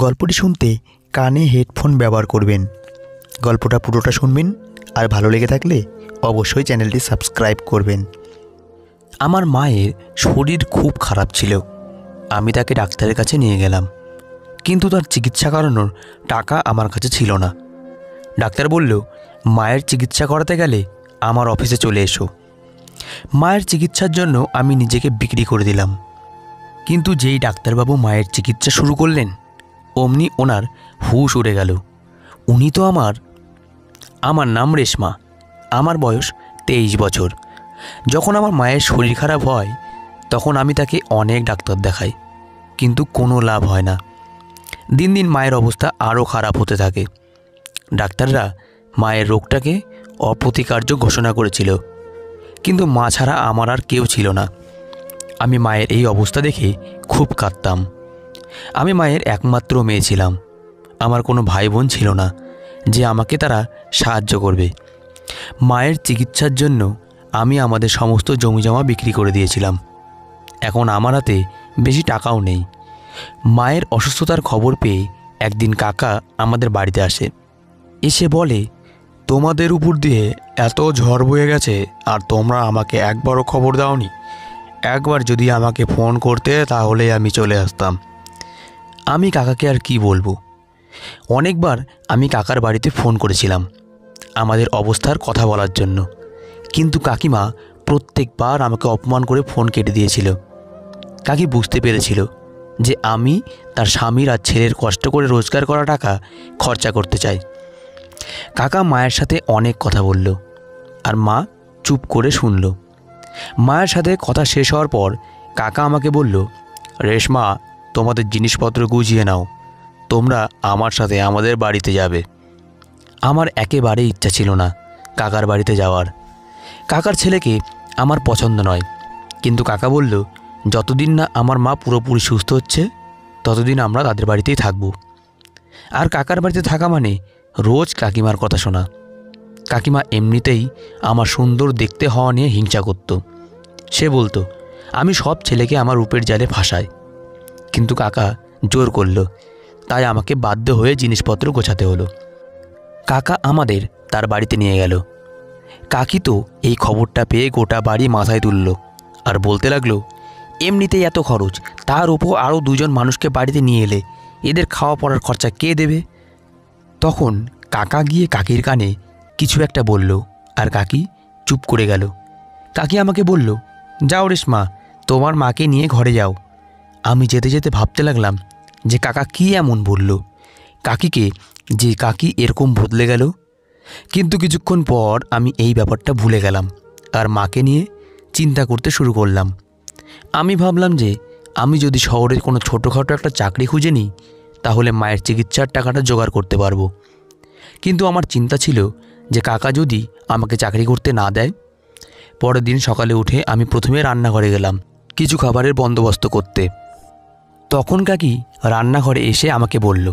গল্পটি শুনতে কানে হেডফোন ব্যবহার করবেন। গল্পটা পুরোটা শুনবেন, আর ভালো লেগে থাকলে অবশ্যই চ্যানেলটি সাবস্ক্রাইব করবেন। আমার মায়ের শরীর খুব খারাপ ছিল। আমি তাকে ডাক্তারের কাছে নিয়ে গেলাম, কিন্তু তার চিকিৎসা করানোর টাকা আমার কাছে ছিল না। ডাক্তার বলল, মায়ের চিকিৎসা করাতে গেলে আমার অফিসে চলে এসো। মায়ের চিকিৎসার জন্য আমি নিজেকে বিক্রি করে দিলাম। কিন্তু যেই ডাক্তারবাবু মায়ের চিকিৎসা শুরু করলেন, অমনি ওনার হুঁশ উড়ে গেল। উনি তো আমার নাম রেশমা, আমার বয়স 23 বছর। যখন আমার মায়ের শরীর খারাপ হয় তখন আমি তাকে অনেক ডাক্তার দেখাই, কিন্তু কোনো লাভ হয় না। দিন দিন মায়ের অবস্থা আরও খারাপ হতে থাকে। ডাক্তাররা মায়ের রোগটাকে অপ্রতিকার্য ঘোষণা করেছিল, কিন্তু মা ছাড়া আমার আর কেউ ছিল না। আমি মায়ের এই অবস্থা দেখে খুব কাঁদতাম। আমি মায়ের একমাত্র মেয়ে ছিলাম। আমার কোনো ভাই বোন ছিল না যে আমাকে তারা সাহায্য করবে। মায়ের চিকিৎসার জন্য আমি আমাদের সমস্ত জমিজমা বিক্রি করে দিয়েছিলাম। এখন আমার হাতে বেশি টাকাও নেই। মায়ের অসুস্থতার খবর পেয়ে একদিন কাকা আমাদের বাড়িতে আসে। এসে বলে, তোমাদের উপর দিয়ে এত ঝড় বয়ে গেছে আর তোমরা আমাকে একবারও খবর দাওনি। একবার যদি আমাকে ফোন করতে তাহলে আমি চলে আসতাম। আমি কাকাকে আর কি বলবো। অনেকবার আমি কাকার বাড়িতে ফোন করেছিলাম আমাদের অবস্থার কথা বলার জন্য, কিন্তু কাকিমা প্রত্যেকবার আমাকে অপমান করে ফোন কেটে দিয়েছিল। কাকি বুঝতে পেরেছিল যে আমি তার স্বামীর আর ছেলের কষ্ট করে রোজগার করা টাকা খরচা করতে চাই। কাকা মায়ের সাথে অনেক কথা বলল, আর মা চুপ করে শুনল। মায়ের সাথে কথা শেষ হওয়ার পর কাকা আমাকে বলল, রেশমা, তোমাদের জিনিসপত্র গুছিয়ে নাও, তোমরা আমার সাথে আমাদের বাড়িতে যাবে। আমার একেবারে ইচ্ছা ছিল না কাকার বাড়িতে যাওয়ার। কাকার ছেলেকে আমার পছন্দ নয়, কিন্তু কাকা বলল, যতদিন না আমার মা পুরোপুরি সুস্থ হচ্ছে ততদিন আমরা তাদের বাড়িতেই থাকব। আর কাকার বাড়িতে থাকা মানে রোজ কাকিমার কথা শোনা। কাকিমা এমনিতেই আমার সুন্দর দেখতে হওয়া নিয়ে হিংসা করত। সে বলতো আমি সব ছেলেকে আমার রূপের জালে ফাঁসাই, কিন্তু কাকা জোর করল, তাই আমাকে বাধ্য হয়ে জিনিসপত্র গোছাতে হলো। কাকা আমাদের তার বাড়িতে নিয়ে গেল। কাকি তো এই খবরটা পেয়ে গোটা বাড়ি মাথায় তুলল আর বলতে লাগলো, এমনিতেই এত খরচ, তার উপর আরও 2 জন মানুষকে বাড়িতে নিয়ে এলে এদের খাওয়া পড়ার খরচা কে দেবে? তখন কাকা গিয়ে কাকির কানে কিছু একটা বলল, আর কাকি চুপ করে গেল। কাকি আমাকে বলল, যাও রেশমা, তোমার মাকে নিয়ে ঘরে যাও। আমি যেতে যেতে ভাবতে লাগলাম যে কাকা কী এমন বলল কাকিকে যে কাকি এরকম বদলে গেল। কিন্তু কিছুক্ষণ পর আমি এই ব্যাপারটা ভুলে গেলাম আর মাকে নিয়ে চিন্তা করতে শুরু করলাম। আমি ভাবলাম যে আমি যদি শহরের কোনো ছোটোখাটো একটা চাকরি খুঁজে নিই তাহলে মায়ের চিকিৎসার টাকাটা জোগাড় করতে পারবো। কিন্তু আমার চিন্তা ছিল যে কাকা যদি আমাকে চাকরি করতে না দেয়। পরের দিন সকালে উঠে আমি প্রথমে রান্নাঘরে গেলাম কিছু খাবারের বন্দোবস্ত করতে। তখন কাকি রান্নাঘরে এসে আমাকে বলল,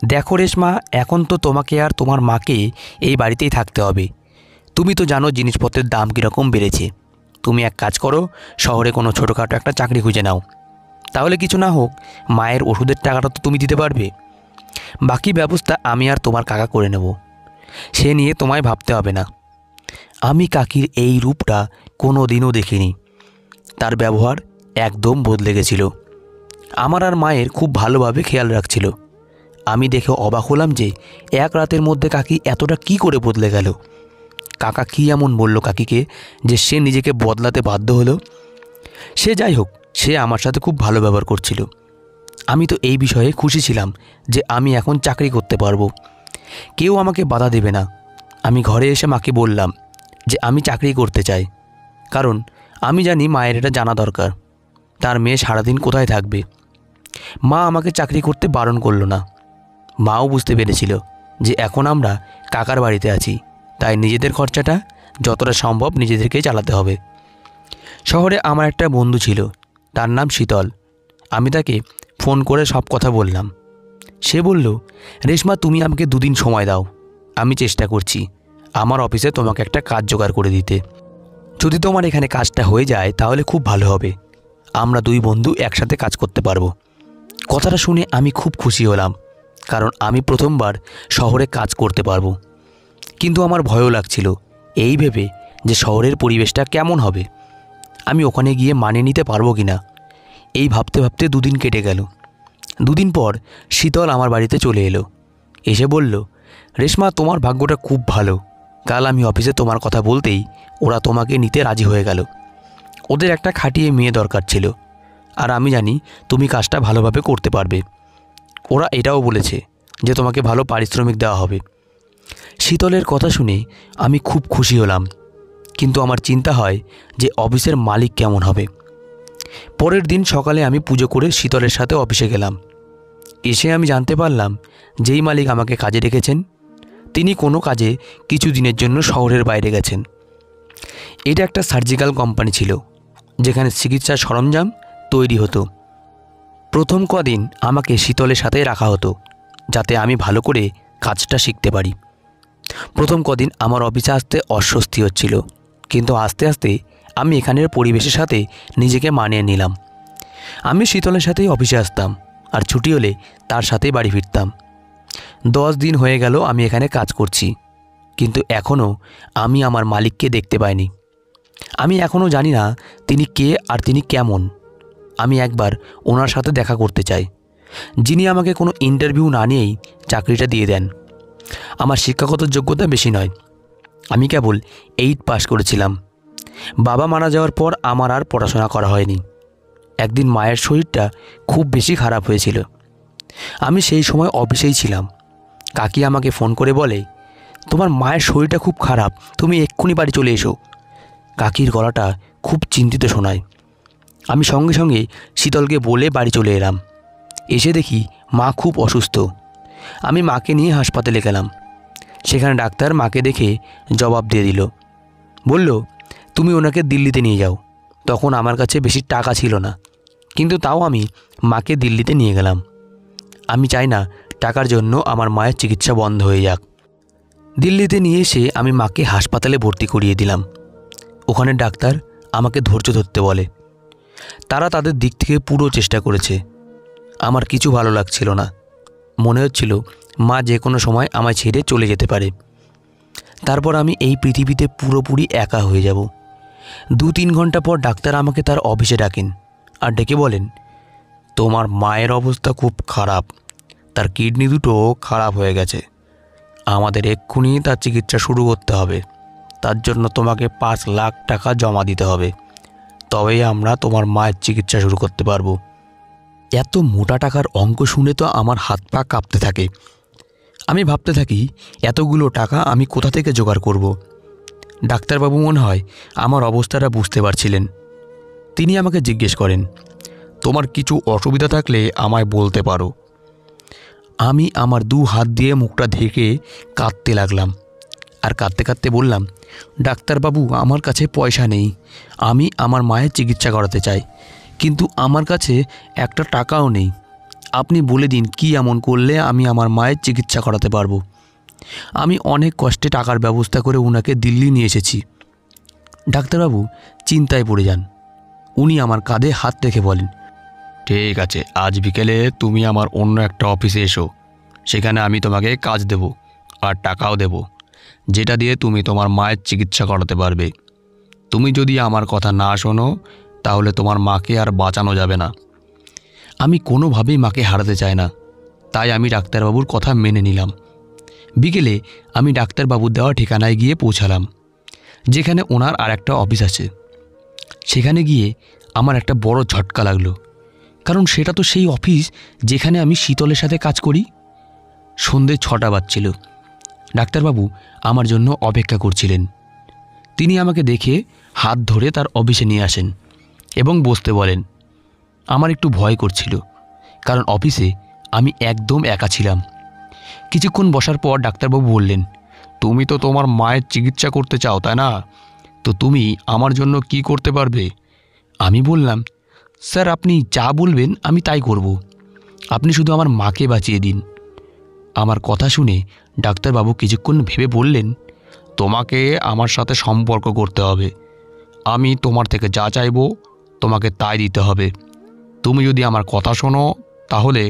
দেখো রেশমা, এখন তো তোমাকে আর তোমার মাকে এই বাড়িতেই থাকতে হবে। তুমি তো জানো জিনিসপত্রের দাম কীরকম বেড়েছে। তুমি এক কাজ করো, শহরে কোনো ছোটোখাটো একটা চাকরি খুঁজে নাও, তাহলে কিছু না হোক মায়ের ওষুধের টাকাটা তো তুমি দিতে পারবে। বাকি ব্যবস্থা আমি আর তোমার কাকা করে নেব, সে নিয়ে তোমায় ভাবতে হবে না। আমি কাকির এই রূপটা কোনো দিনও দেখিনি। তার ব্যবহার একদম বদলে গেছিল। আমার আর মায়ের খুব ভালোভাবে খেয়াল রাখছিল। আমি দেখে অবাক হলাম যে এক রাতের মধ্যে কাকি এতটা কি করে বদলে গেল। কাকা কী এমন বলল কাকিকে যে সে নিজেকে বদলাতে বাধ্য হলো? সে যাই হোক, সে আমার সাথে খুব ভালো ব্যবহার করছিল। আমি তো এই বিষয়ে খুশি ছিলাম যে আমি এখন চাকরি করতে পারবো, কেউ আমাকে বাধা দেবে না। আমি ঘরে এসে মাকে বললাম যে আমি চাকরি করতে চাই, কারণ আমি জানি মায়ের এটা জানা দরকার, তার মেয়ে সারাদিন কোথায় থাকবে। মা আমাকে চাকরি করতে বারণ করলো না। মাও বুঝতে পেরেছিল যে এখন আমরা কাকার বাড়িতে আছি, তাই নিজেদের খরচাটা যতটা সম্ভব নিজেদেরকেই চালাতে হবে। শহরে আমার একটা বন্ধু ছিল, তার নাম শীতল। আমি তাকে ফোন করে সব কথা বললাম। সে বলল, রেশমা, তুমি আমাকে 2 দিন সময় দাও, আমি চেষ্টা করছি আমার অফিসে তোমাকে একটা কাজ জোগাড় করে দিতে। যদি তোমার এখানে কাজটা হয়ে যায় তাহলে খুব ভালো হবে, আমরা 2 বন্ধু একসাথে কাজ করতে পারবো। কথাটা শুনে আমি খুব খুশি হলাম, কারণ আমি প্রথমবার শহরে কাজ করতে পারবো। কিন্তু আমার ভয়ও লাগছিল, এই ভেবে যে শহরের পরিবেশটা কেমন হবে, আমি ওখানে গিয়ে মানিয়ে নিতে পারবো কি না। এই ভাবতে ভাবতে 2 দিন কেটে গেল। 2 দিন পর শীতল আমার বাড়িতে চলে এলো। এসে বলল, রেশমা, তোমার ভাগ্যটা খুব ভালো। কাল আমি অফিসে তোমার কথা বলতেই ওরা তোমাকে নিতে রাজি হয়ে গেল। ওদের একটা খাঁটিয়ে মেয়ে দরকার ছিল, আর আমি জানি তুমি কাজটা ভালোভাবে করতে পারবে। ওরা এটাও বলেছে যে তোমাকে ভালো পারিশ্রমিক দেওয়া হবে। শীতলের কথা শুনে আমি খুব খুশি হলাম, কিন্তু আমার চিন্তা হয় যে অফিসের মালিক কেমন হবে। পরের দিন সকালে আমি পুজো করে শীতলের সাথে অফিসে গেলাম। এসে আমি জানতে পারলাম যেই মালিক আমাকে কাজে রেখেছেন তিনি কোনো কাজে কিছু দিনের জন্য শহরের বাইরে গেছেন। এটা একটা সার্জিক্যাল কোম্পানি ছিল, যেখানে চিকিৎসার সরঞ্জাম তৈরি হতো। প্রথম কদিন আমাকে শীতলের সাথে রাখা হতো, যাতে আমি ভালো করে কাজটা শিখতে পারি। প্রথম কদিন আমার অফিসে আসতে অস্বস্তি হচ্ছিল, কিন্তু আস্তে আস্তে আমি এখানের পরিবেশের সাথে নিজেকে মানিয়ে নিলাম। আমি শীতলের সাথেই অফিসে আসতাম, আর ছুটি হলে তার সাথেই বাড়ি ফিরতাম। 10 দিন হয়ে গেল আমি এখানে কাজ করছি, কিন্তু এখনও আমি আমার মালিককে দেখতে পাইনি। আমি এখনও জানি না তিনি কে আর তিনি কেমন। আমি একবার ওনার সাথে দেখা করতে চাই, যিনি আমাকে কোনো ইন্টারভিউ না নিয়েই চাকরিটা দিয়ে দেন। আমার শিক্ষাগত যোগ্যতা বেশি নয়, আমি কেবল 8 পাস করেছিলাম। বাবা মারা যাওয়ার পর আমার আর পড়াশোনা করা হয়নি। একদিন মায়ের শরীরটা খুব বেশি খারাপ হয়েছিল। আমি সেই সময় অফিসেই ছিলাম। কাকি আমাকে ফোন করে বলে, তোমার মায়ের শরীরটা খুব খারাপ, তুমি এক্ষুনি বাড়ি চলে এসো। কাকির গলাটা খুব চিন্তিত শোনায়। আমি সঙ্গে সঙ্গে শীতলকে বলে বাড়ি চলে এলাম। এসে দেখি মা খুব অসুস্থ। আমি মাকে নিয়ে হাসপাতালে গেলাম। সেখানে ডাক্তার মাকে দেখে জবাব দিয়ে দিল, বলল, তুমি ওনাকে দিল্লিতে নিয়ে যাও। তখন আমার কাছে বেশি টাকা ছিল না, কিন্তু তাও আমি মাকে দিল্লিতে নিয়ে গেলাম। আমি চাই না টাকার জন্য আমার মায়ের চিকিৎসা বন্ধ হয়ে যাক। দিল্লিতে নিয়ে এসে আমি মাকে হাসপাতালে ভর্তি করিয়ে দিলাম। ওখানে ডাক্তার আমাকে ধৈর্য ধরতে বলে। তারা তাদের দিক থেকে পুরো চেষ্টা করেছে। আমার কিছু ভালো লাগছিল না। মনে হচ্ছিল মা যে কোনো সময় আমায় ছেড়ে চলে যেতে পারে। তারপর আমি এই পৃথিবীতে পুরোপুরি একা হয়ে যাব। 2-3 ঘন্টা পর ডাক্তার আমাকে তার অফিসে ডাকেন আর ডেকে বলেন, তোমার মায়ের অবস্থা খুব খারাপ, তার কিডনি দুটো খারাপ হয়ে গেছে। আমাদের এক্ষুনি তার চিকিৎসা শুরু করতে হবে। তার জন্য তোমাকে 5 লাখ টাকা জমা দিতে হবে, তবেই আমরা তোমার মায়ের চিকিৎসা শুরু করতে পারবো। এত মোটা টাকার অঙ্ক শুনে তো আমার হাত পা কাঁপতে থাকে। আমি ভাবতে থাকি, এতগুলো টাকা আমি কোথা থেকে জোগাড় করব। ডাক্তারবাবু মনে হয় আমার অবস্থাটা বুঝতে পারছিলেন। তিনি আমাকে জিজ্ঞেস করেন, তোমার কিছু অসুবিধা থাকলে আমায় বলতে পারো। আমি আমার 2 হাত দিয়ে মুখটা ঢেকে কাঁদতে লাগলাম, আর কাঁদতে কাঁদতে বললাম, ডাক্তারবাবু, আমার কাছে পয়সা নেই। আমি আমার মায়ের চিকিৎসা করাতে চাই, কিন্তু আমার কাছে একটা টাকাও নেই। আপনি বলে দিন কি এমন করলে আমি আমার মায়ের চিকিৎসা করাতে পারবো। আমি অনেক কষ্টে টাকার ব্যবস্থা করে ওনাকে দিল্লি নিয়ে এসেছি। ডাক্তারবাবু চিন্তায় পড়ে যান। উনি আমার কাঁধে হাত রেখে বলেন, ঠিক আছে, আজ বিকেলে তুমি আমার অন্য একটা অফিসে এসো। সেখানে আমি তোমাকে কাজ দেব আর টাকাও দেব, যেটা দিয়ে তুমি তোমার মায়ের চিকিৎসা করাতে পারবে। তুমি যদি আমার কথা না শোনো তাহলে তোমার মাকে আর বাঁচানো যাবে না। আমি কোনোভাবেই মাকে হারাতে চাই না, তাই আমি ডাক্তারবাবুর কথা মেনে নিলাম। বিকেলে আমি ডাক্তারবাবুর দেওয়া ঠিকানায় গিয়ে পৌঁছালাম, যেখানে ওনার আর একটা অফিস আছে। সেখানে গিয়ে আমার একটা বড় ঝটকা লাগলো, কারণ সেটা তো সেই অফিস যেখানে আমি শীতলের সাথে কাজ করি। সন্ধে 6টা বাজছিল। ডাক্তারবাবু আমার জন্য অপেক্ষা করছিলেন। তিনি আমাকে দেখে হাত ধরে তার অফিসে নিয়ে আসেন এবং বসতে বলেন। আমার একটু ভয় করছিল, কারণ অফিসে আমি একদম একা ছিলাম। কিছুক্ষণ বসার পর ডাক্তারবাবু বললেন, তুমি তো তোমার মায়ের চিকিৎসা করতে চাও, তাই না? তো তুমি আমার জন্য কি করতে পারবে? আমি বললাম, স্যার, আপনি যা বলবেন আমি তাই করব। আপনি শুধু আমার মাকে বাঁচিয়ে দিন। আমার কথা শুনে ডাক্তারবাবু কিছুক্ষণ ভেবে বললেন, তোমাকে আমার সাথে সম্পর্ক করতে হবে। আমি তোমার থেকে যা চাইবো তোমাকে তাই দিতে হবে। তুমি যদি আমার কথা শোনো তাহলে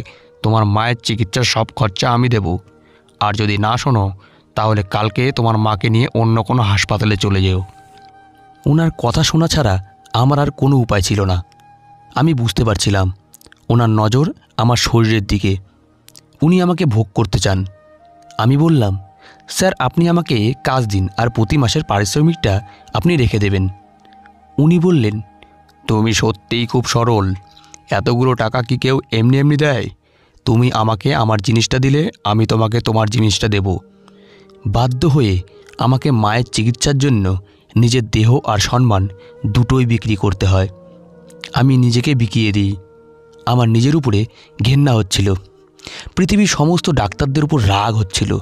তোমার মায়ের চিকিৎসার সব খরচা আমি দেব, আর যদি না শোনো তাহলে কালকে তোমার মাকে নিয়ে অন্য কোনো হাসপাতালে চলে যেও। ওনার কথা শোনা ছাড়া আমার আর কোনো উপায় ছিল না। আমি বুঝতে পারছিলাম ওনার নজর আমার শরীরের দিকে। উনি আমাকে ভোগ করতে চান। আমি বললাম, স্যার আপনি আমাকে কাজ দিন আর প্রতি মাসের পারিশ্রমিকটা আপনি রেখে দেবেন। উনি বললেন, তুমি সত্যিই খুব সরল, এতগুলো টাকা কি কেউ এমনি এমনি দেয়? তুমি আমাকে আমার জিনিসটা দিলে আমি তোমাকে তোমার জিনিসটা দেব। বাধ্য হয়ে আমাকে মায়ের চিকিৎসার জন্য নিজের দেহ আর সম্মান দুটোই বিক্রি করতে হয়। আমি নিজেকে বিকিয়ে দিই। আমার নিজের উপরে ঘেন্না হচ্ছিল। পৃথিবীর সমস্ত ডাক্তারদের উপর রাগ হচ্ছিল।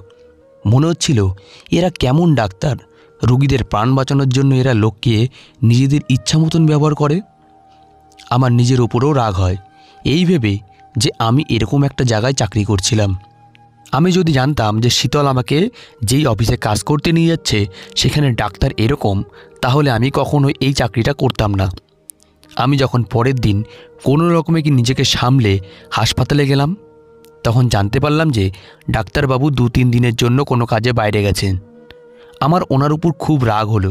মনে হচ্ছিল এরা কেমন ডাক্তার, রোগীদের প্রাণ বাঁচানোর জন্য এরা লোককে নিজেদের ইচ্ছা মতন ব্যবহার করে। আমার নিজের উপরেও রাগ হয় এই ভেবে যে আমি এরকম একটা জায়গায় চাকরি করছিলাম। আমি যদি জানতাম যে শীতল আমাকে যেই অফিসে কাজ করতে নিয়ে যাচ্ছে সেখানে ডাক্তার এরকম, তাহলে আমি কখনোই এই চাকরিটা করতাম না। আমি যখন পরের দিন কোনো রকমে কি নিজেকে সামলে হাসপাতালে গেলাম, তখন জানতে পারলাম যে ডাক্তারবাবু 2-3 দিনের জন্য কোনো কাজে বাইরে গেছেন। আমার ওনার উপর খুব রাগ হলো।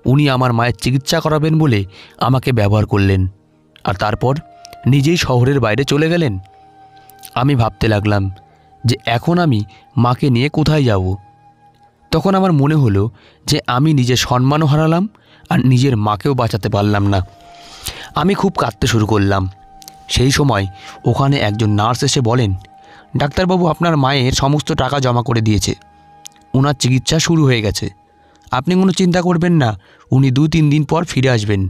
উনি আমার মায়ের চিকিৎসা করাবেন বলে আমাকে ব্যবহার করলেন, আর তারপর নিজেই শহরের বাইরে চলে গেলেন। আমি ভাবতে লাগলাম যে এখন আমি মাকে নিয়ে কোথায় যাব। তখন আমার মনে হলো যে আমি নিজের সম্মানও হারালাম আর নিজের মাকেও বাঁচাতে পারলাম না। আমি খুব কাঁদতে শুরু করলাম। সেই সময় ওখানে একজন নার্স এসে বলেন, ডাক্তারবাবু আপনার মায়ের সমস্ত টাকা জমা করে দিয়েছে, ওনার চিকিৎসা শুরু হয়ে গেছে, আপনি কোনো চিন্তা করবেন না, উনি 2-3 দিন পর ফিরে আসবেন।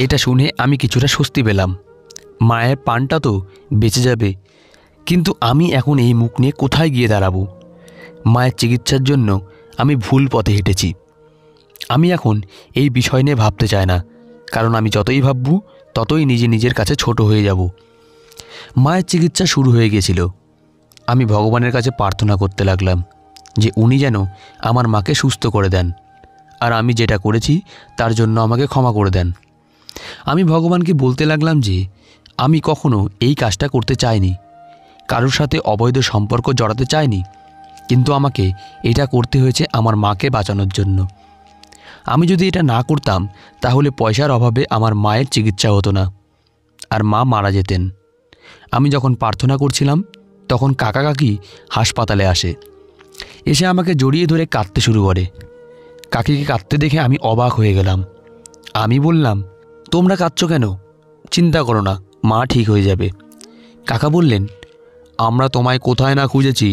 এটা শুনে আমি কিছুটা স্বস্তি পেলাম। মায়ের প্রাণটা তো বেঁচে যাবে, কিন্তু আমি এখন এই মুখ নিয়ে কোথায় গিয়ে দাঁড়াবো? মায়ের চিকিৎসার জন্য আমি ভুল পথে হেঁটেছি। আমি এখন এই বিষয় নিয়ে ভাবতে চাই না, কারণ আমি যতই ভাবব ততই নিজের কাছে ছোট হয়ে যাব। মায়ের চিকিৎসা শুরু হয়ে গিয়েছিল। আমি ভগবানের কাছে প্রার্থনা করতে লাগলাম যে উনি যেন আমার মাকে সুস্থ করে দেন, আর আমি যেটা করেছি তার জন্য আমাকে ক্ষমা করে দেন। আমি ভগবানকে বলতে লাগলাম যে আমি কখনো এই কাজটা করতে চাইনি, কারোর সাথে অবৈধ সম্পর্ক জড়াতে চাইনি, কিন্তু আমাকে এটা করতে হয়েছে আমার মাকে বাঁচানোর জন্য। আমি যদি এটা না করতাম তাহলে পয়সার অভাবে আমার মায়ের চিকিৎসা হতো না, আর মা মারা যেতেন। আমি যখন প্রার্থনা করছিলাম তখন কাকা কাকি হাসপাতালে আসে। এসে আমাকে জড়িয়ে ধরে কাঁদতে শুরু করে। কাকিকে কাঁদতে দেখে আমি অবাক হয়ে গেলাম। আমি বললাম, তোমরা কাঁদছো কেন? চিন্তা করো না, মা ঠিক হয়ে যাবে। কাকা বললেন, আমরা তোমায় কোথায় না খুঁজেছি,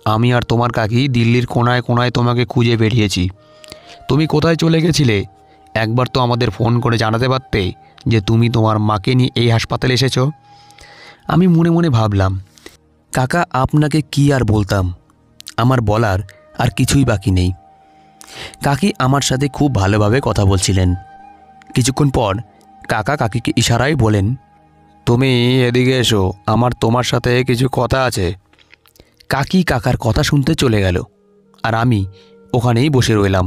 আমি আর তোমার কাকি দিল্লির কোনায় কোনায় তোমাকে খুঁজে বেরিয়েছি। তুমি কোথায় চলে গেছিলে? একবার তো আমাদের ফোন করে জানাতে পারতে যে তুমি তোমার মাকে নিয়ে এই হাসপাতালে এসেছো। আমি মনে মনে ভাবলাম, কাকা আপনাকে কি আর বলতাম, আমার বলার আর কিছুই বাকি নেই। কাকি আমার সাথে খুব ভালোভাবে কথা বলছিলেন। কিছুক্ষণ পর কাকা কাকিকে ইশারায় বলেন, তুমি এদিকে এসো, আমার তোমার সাথে কিছু কথা আছে। কাকি কাকার কথা শুনতে চলে গেল, আর আমি ওখানেই বসে রইলাম।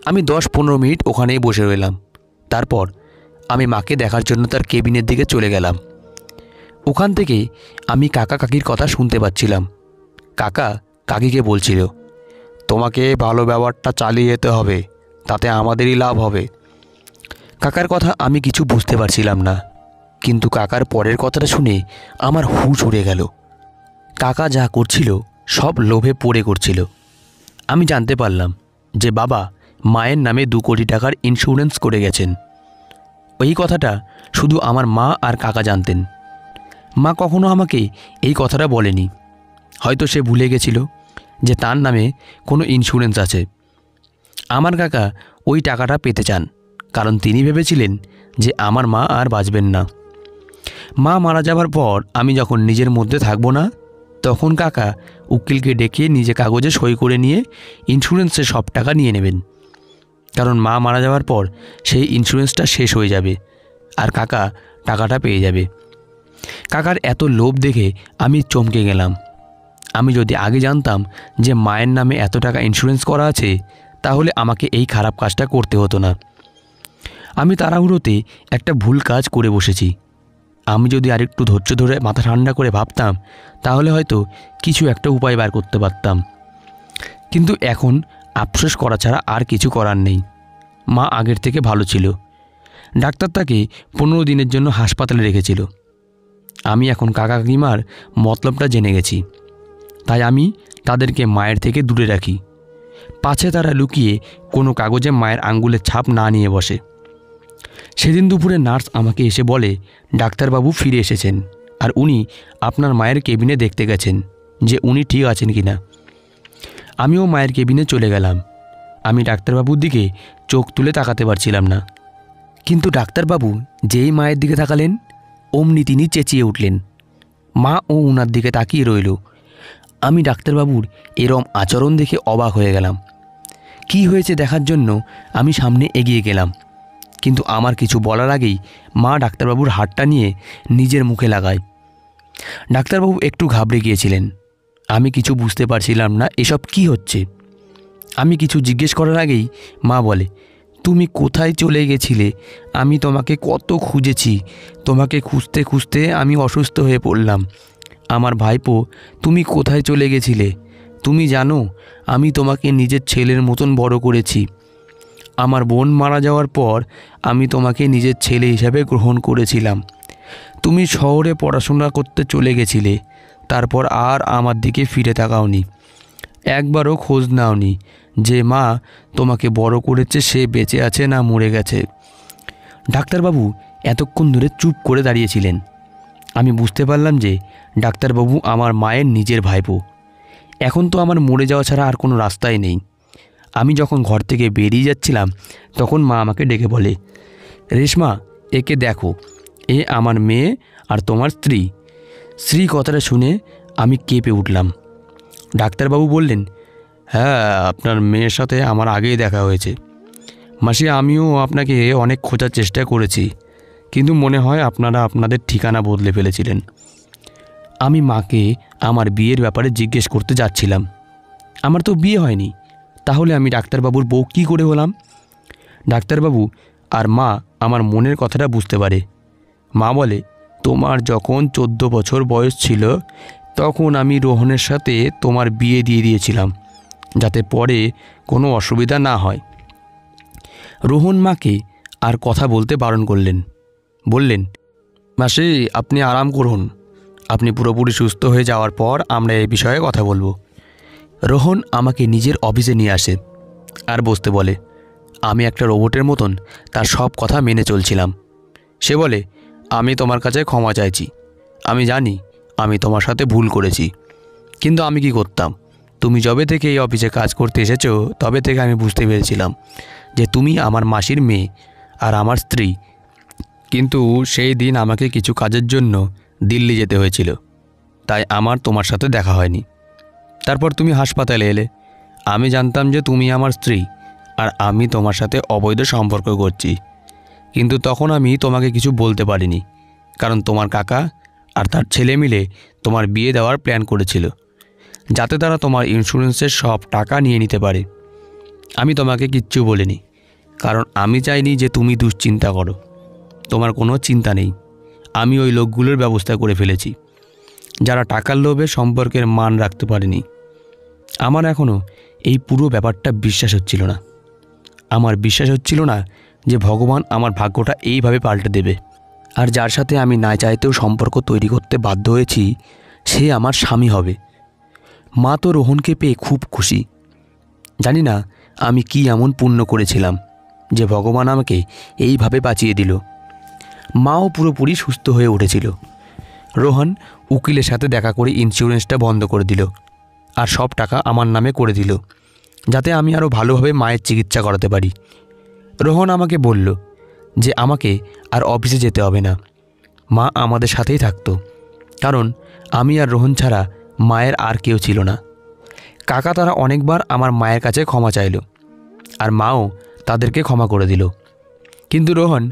আমি 10-15 মিনিট ওখানেই বসে রইলাম। তারপর আমি মাকে দেখার জন্য তার কেবিনের দিকে চলে গেলাম। ওখান থেকে আমি কাকা কাকির কথা শুনতে পাচ্ছিলাম। কাকা কাকিকে বলছিল, তোমাকে ভালো ব্যবহারটা চালিয়ে যেতে হবে, তাতে আমাদেরই লাভ হবে। কাকার কথা আমি কিছু বুঝতে পারছিলাম না, কিন্তু কাকার পরের কথাটা শুনে আমার হুঁশ উড়ে গেল। কাকা যা করছিল সব লোভে পড়ে করছিল। আমি জানতে পারলাম যে বাবা মায়ের নামে 2 কোটি টাকার ইন্স্যুরেন্স করে গেছেন। ওই কথাটা শুধু আমার মা আর কাকা জানতেন। মা কখনো আমাকে এই কথাটা বলেনি, হয়তো সে ভুলে গেছিল যে তার নামে কোনো ইন্স্যুরেন্স আছে। আমার কাকা ওই টাকাটা পেতে চান, কারণ তিনি ভেবেছিলেন যে আমার মা আর বাঁচবেন না। মা মারা যাবার পর আমি যখন নিজের মধ্যে থাকবো না, তখন কাকা উকিলকে ডেকে নিজে কাগজে সই করে নিয়ে ইন্স্যুরেন্সের সব টাকা নিয়ে নেবেন, কারণ মা মারা যাওয়ার পর সেই ইন্স্যুরেন্সটা শেষ হয়ে যাবে আর কাকা টাকাটা পেয়ে যাবে। কাকার এত লোভ দেখে আমি চমকে গেলাম। আমি যদি আগে জানতাম যে মায়ের নামে এত টাকা ইন্স্যুরেন্স করা আছে, তাহলে আমাকে এই খারাপ কাজটা করতে হতো না। আমি তাড়াহুড়োতে একটা ভুল কাজ করে বসেছি। আমি যদি আরেকটু ধৈর্য ধরে মাথা ঠান্ডা করে ভাবতাম তাহলে হয়তো কিছু একটা উপায় বার করতে পারতাম। কিন্তু এখন আফসোস করা ছাড়া আর কিছু করার নেই। মা আগের থেকে ভালো ছিল। ডাক্তার তাকে 15 দিনের জন্য হাসপাতালে রেখেছিল। আমি এখন কাকা কাকিমার মতলবটা জেনে গেছি, তাই আমি তাদেরকে মায়ের থেকে দূরে রাখি, পাছে তারা লুকিয়ে কোনো কাগজে মায়ের আঙ্গুলের ছাপ না নিয়ে বসে। সেদিন দুপুরে নার্স আমাকে এসে বলে ডাক্তারবাবু ফিরে এসেছেন আর উনি আপনার মায়ের কেবিনে দেখতে গেছেন যে উনি ঠিক আছেন কি না। আমিও মায়ের কেবিনে চলে গেলাম। আমি ডাক্তারবাবুর দিকে চোখ তুলে তাকাতে পারছিলাম না, কিন্তু ডাক্তারবাবু যেই মায়ের দিকে তাকালেন অমনি তিনি চেঁচিয়ে উঠলেন। মা ও ওনার দিকে তাকিয়ে রইল। আমি ডাক্তারবাবুর এরম আচরণ দেখে অবাক হয়ে গেলাম। কি হয়েছে দেখার জন্য আমি সামনে এগিয়ে গেলাম, কিন্তু আমার কিছু বলার আগেই মা ডাক্তারবাবুর হাতটা নিয়ে নিজের মুখে লাগায়। ডাক্তারবাবু একটু ঘাবড়ে গিয়েছিলেন। আমি কিছু বুঝতে পারছিলাম না এসব কি হচ্ছে। আমি কিছু জিজ্ঞেস করার আগেই মা বলে, তুমি কোথায় চলে গেছিলে? আমি তোমাকে কত খুঁজেছি, তোমাকে খুঁজতে খুঁজতে আমি অসুস্থ হয়ে পড়লাম। আমার ভাইপো, তুমি কোথায় চলে গেছিলে? তুমি জানো আমি তোমাকে নিজের ছেলের মতন বড় করেছি। আমার বোন মারা যাওয়ার পর আমি তোমাকে নিজের ছেলে হিসাবে গ্রহণ করেছিলাম। তুমি শহরে পড়াশোনা করতে চলে গেছিলে, তারপর আর আমার দিকে ফিরে তাকাওনি, একবারও খোঁজ নাওনি যে মা তোমাকে বড় করেছে সে বেঁচে আছে না মরে গেছে। ডাক্তারবাবু এতক্ষণ ধরে চুপ করে দাঁড়িয়েছিলেন। আমি বুঝতে পারলাম যে ডাক্তারবাবু আমার মায়ের নিজের ভাইপো। এখন তো আমার মরে যাওয়া ছাড়া আর কোনো রাস্তাই নেই। আমি যখন ঘর থেকে বেরিয়ে যাচ্ছিলাম তখন মা আমাকে ডেকে বলে, রেশমা, একে দেখো, এ আমার মেয়ে আর তোমার স্ত্রী। স্ত্রী কথাটা শুনে আমি কেঁপে উঠলাম। ডাক্তারবাবু বললেন, হ্যাঁ, আপনার মেয়ের সাথে আমার আগেই দেখা হয়েছে মাসি। আমিও আপনাকে অনেক খোঁজার চেষ্টা করেছি, কিন্তু মনে হয় আপনারা আপনাদের ঠিকানা বদলে ফেলেছিলেন। আমি মাকে আমার বিয়ের ব্যাপারে জিজ্ঞেস করতে যাচ্ছিলাম। আমার তো বিয়ে হয়নি, তাহলে আমি ডাক্তারবাবুর বউ কী করে হলাম? ডাক্তারবাবু আর মা আমার মনের কথাটা বুঝতে পারে। মা বলে, তোমার যখন 14 বছর বয়স ছিল তখন আমি রোহনের সাথে তোমার বিয়ে দিয়ে দিয়েছিলাম, যাতে পরে কোনো অসুবিধা না হয়। রোহন মাকে আর কথা বলতে বারণ করলেন। বললেন, মাসি, আপনি আরাম করুন, আপনি পুরোপুরি সুস্থ হয়ে যাওয়ার পর আমরা এই বিষয়ে কথা বলবো। রোহন আমাকে নিজের অফিসে নিয়ে আসে আর বসতে বলে। আমি একটা রোবটের মতন তার সব কথা মেনে চলছিলাম। সে বলে, আমি তোমার কাছে ক্ষমা চাইছি। আমি জানি আমি তোমার সাথে ভুল করেছি, কিন্তু আমি কি করতাম? তুমি যবে থেকে এই অফিসে কাজ করতে এসেছো তবে থেকে আমি বুঝতে পেরেছিলাম যে তুমি আমার মাসির মেয়ে আর আমার স্ত্রী। কিন্তু সেই দিন আমাকে কিছু কাজের জন্য দিল্লি যেতে হয়েছিল, তাই আমার তোমার সাথে দেখা হয়নি। তারপর তুমি হাসপাতালে এলে। আমি জানতাম যে তুমি আমার স্ত্রী আর আমি তোমার সাথে অবৈধ সম্পর্ক করছি, কিন্তু তখন আমি তোমাকে কিছু বলতে পারিনি, কারণ তোমার কাকা আর তার ছেলে মিলে তোমার বিয়ে দেওয়ার প্ল্যান করেছিল, যাতে তারা তোমার ইন্স্যুরেন্সের সব টাকা নিয়ে নিতে পারে। আমি তোমাকে কিচ্ছু বলিনি, কারণ আমি চাইনি যে তুমি দুশ্চিন্তা করো। তোমার কোনো চিন্তা নেই, আমি ওই লোকগুলোর ব্যবস্থা করে ফেলেছি যারা টাকার লোভে সম্পর্কের মান রাখতে পারেনি। আমার এখনও এই পুরো ব্যাপারটা বিশ্বাস হচ্ছিল না। আমার বিশ্বাস হচ্ছিল না যে ভগবান আমার ভাগ্যটা এইভাবে পাল্টে দেবে, আর যার সাথে আমি না চাইতেও সম্পর্ক তৈরি করতে বাধ্য হয়েছি সে আমার স্বামী হবে। মা তো রোহনকে পেয়ে খুব খুশি। জানি না আমি কি এমন পুণ্য করেছিলাম যে ভগবান আমাকে এইভাবে বাঁচিয়ে দিল। মাও পুরোপুরি সুস্থ হয়ে উঠেছিল। রোহন উকিলের সাথে দেখা করে ইন্স্যুরেন্সটা বন্ধ করে দিল আর সব টাকা আমার নামে করে দিল, যাতে আমি আরও ভালোভাবে মায়ের চিকিৎসা করাতে পারি। রোহন আমাকে বলল যে আমাকে আর অফিসে যেতে হবে না, মা আমাদের সাথেই থাকতো, কারণ আমি আর রোহন ছাড়া মায়ের আর কেউ ছিল না। কাকা তারা অনেকবার আমার মায়ের কাছে ক্ষমা চাইল আর মাও তাদেরকে ক্ষমা করে দিল, কিন্তু রোহন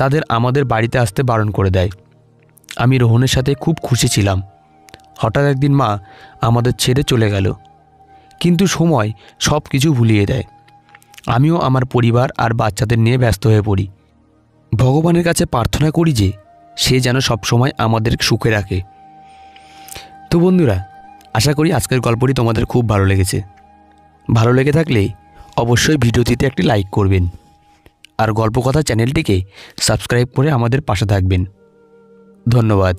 তাদের আমাদের বাড়িতে আসতে বারণ করে দেয়। আমি রোহনের সাথে খুব খুশি ছিলাম। হঠাৎ একদিন মা আমাদের ছেড়ে চলে গেল, কিন্তু সময় সব কিছু ভুলিয়ে দেয়। আমিও আমার পরিবার আর বাচ্চাদের নিয়ে ব্যস্ত হয়ে পড়ি। ভগবানের কাছে প্রার্থনা করি যে সে যেন সবসময় আমাদের সুখে রাখে। তো বন্ধুরা, আশা করি আজকের গল্পটি তোমাদের খুব ভালো লেগেছে। ভালো লেগে থাকলে অবশ্যই ভিডিওটিতে একটি লাইক করবেন আর গল্পকথা চ্যানেলটিকে সাবস্ক্রাইব করে আমাদের পাশে থাকবেন। ধন্যবাদ।